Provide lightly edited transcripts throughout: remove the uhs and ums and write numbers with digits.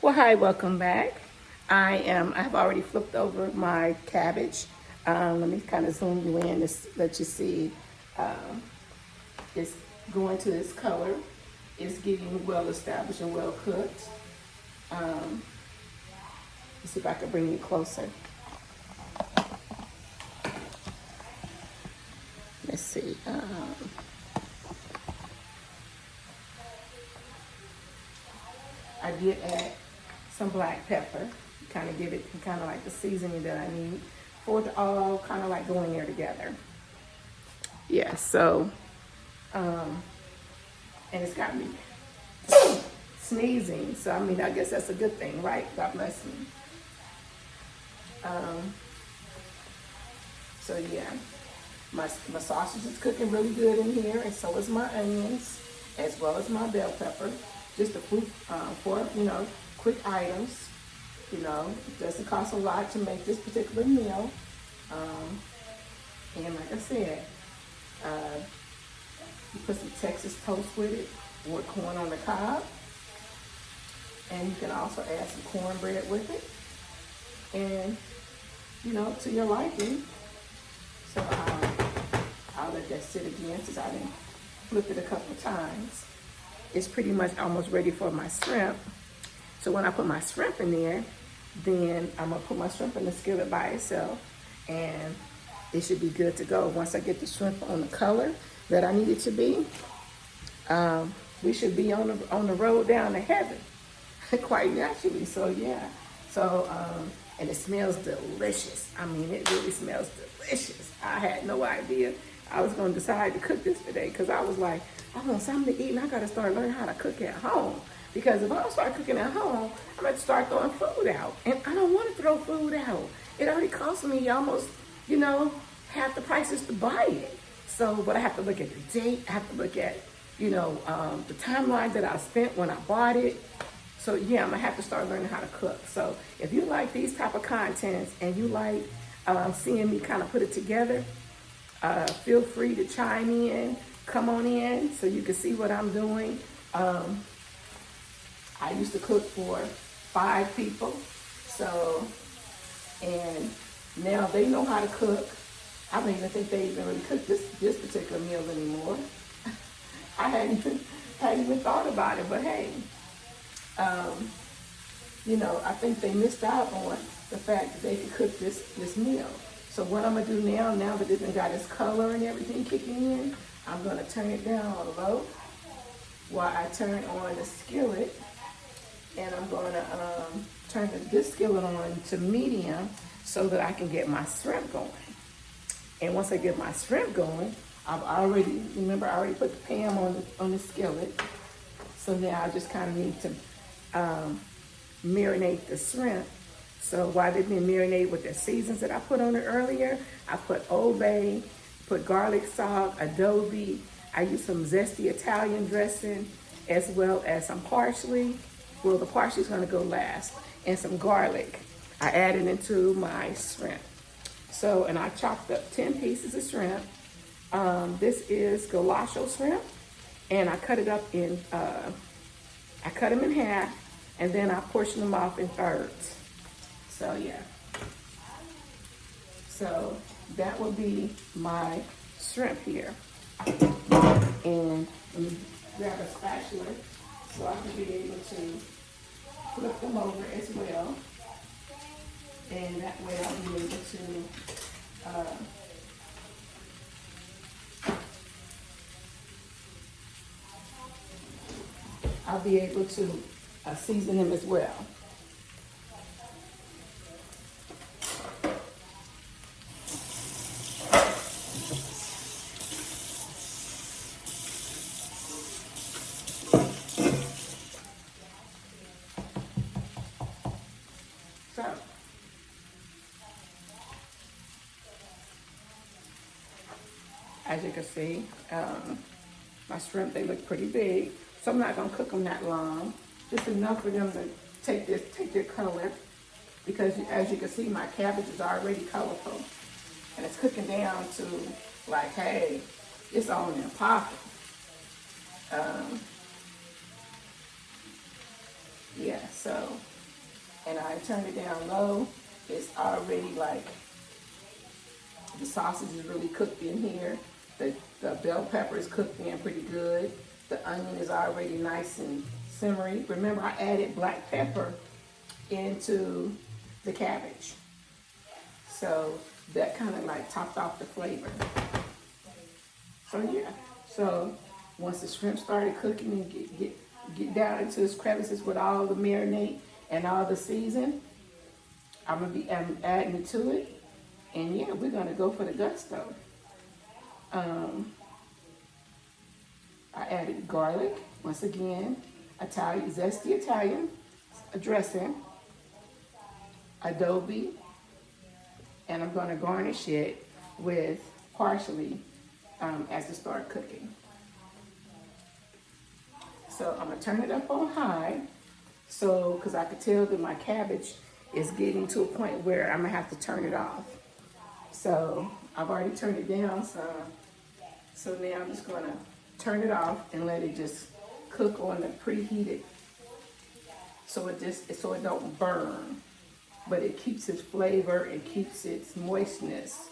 Well, hi, welcome back. I've already flipped over my cabbage. Let me kind of zoom you in to let you see it's going to this color. It's getting well established and well cooked. Let's see if I can bring you closer. Let's see. I did add some black pepper, kind of give it kind of like the seasoning that I need for it to all kind of like go in there together. Yeah, so, and it's got me sneezing, so I mean, I guess that's a good thing, right? God bless me. Um, so yeah, my sausage is cooking really good in here, and so is my onions, as well as my bell pepper. Just a food for quick items. It doesn't cost a lot to make this particular meal. And like I said, you put some Texas toast with it, or corn on the cob, and you can also add some cornbread with it, and to your liking. So I'll let that sit again since I didn't flip it a couple of times. It's pretty much almost ready for my shrimp. So when I put my shrimp in there, then I'm gonna put my shrimp in the skillet by itself, and it should be good to go. Once I get the shrimp on the color that I need it to be, we should be on the road down to heaven, quite naturally. So yeah, so and it smells delicious. I mean, it really smells delicious. I had no idea I was gonna decide to cook this today because I was like, I want something to eat, and I gotta start learning how to cook at home. Because if I don't start cooking at home, I'm going to start throwing food out. And I don't want to throw food out. It already cost me almost, half the prices to buy it. So, but I have to look at the date. I have to look at, the timeline that I spent when I bought it. So, yeah, I'm going to have to start learning how to cook. So, if you like these type of contents and you like seeing me kind of put it together, feel free to chime in. Come on in so you can see what I'm doing. I used to cook for 5 people, so, and now they know how to cook. I don't even think they even really cook this particular meal anymore. I hadn't even thought about it, but hey, I think they missed out on the fact that they could cook this meal. So what I'm gonna do now that it's got its color and everything kicking in, I'm gonna turn it down on low while I turn on the skillet. And I'm going to turn this skillet on to medium so that I can get my shrimp going. And once I get my shrimp going, I already put the pan on the skillet. So now I just kind of need to marinate the shrimp. So while they've been marinated with the seasons that I put on it earlier, I put Old Bay, put garlic salt, adobe. I use some zesty Italian dressing as well as some parsley. Well, the parsley is going to go last, and some garlic. I added into my shrimp. So, and I chopped up 10 pieces of shrimp. This is galacho shrimp, and I cut it up in, I cut them in half, and then I portion them off in thirds. So, yeah. So, that will be my shrimp here. And let me grab a spatula so I can be able to flip them over as well. And that way I'll be able to season them as well. So, as you can see, my shrimp, they look pretty big. So I'm not gonna cook them that long. Just enough for them to take their color. Because as you can see, my cabbage is already colorful. And it's cooking down to like, hey, it's on and popping. Yeah, so and I turned it down low. It's already like, the sausage is really cooked in here. The bell pepper is cooked in pretty good. The onion is already nice and simmery. Remember, I added black pepper into the cabbage. So that kind of like topped off the flavor. So yeah, so once the shrimp started cooking and get down into its crevices with all the marinade and all the season, I'm gonna be adding it to it. And yeah, we're gonna go for the gusto. I added garlic, once again, Italian, zesty Italian dressing, adobe, and I'm gonna garnish it with parsley as it starts cooking. So I'm gonna turn it up on high, because I could tell that my cabbage is getting to a point where I'm gonna have to turn it off. So I've already turned it down some. So now I'm just gonna turn it off and let it just cook on the preheated, so it don't burn, but it keeps its flavor and keeps its moistness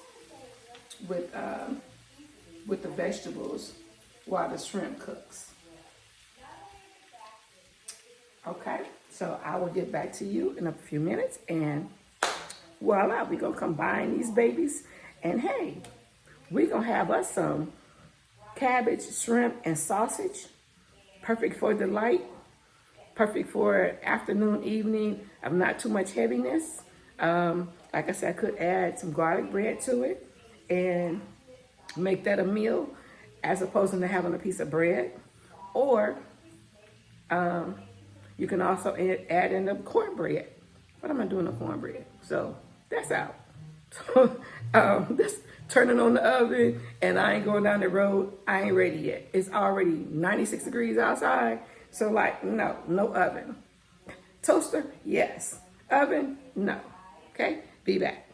with the vegetables while the shrimp cooks. Okay, so I will get back to you in a few minutes, and voila, we're gonna combine these babies, and hey, we're gonna have us some cabbage, shrimp, and sausage. Perfect for delight, perfect for afternoon, evening of not too much heaviness. Like I said, I could add some garlic bread to it and make that a meal as opposed to having a piece of bread. Or you can also add in the cornbread. But I'm not doing the cornbread, so that's out. So this turning on the oven, and I ain't going down the road. I ain't ready yet. It's already 96 degrees outside, so like no oven. Toaster, yes. Oven, no. Okay, be back.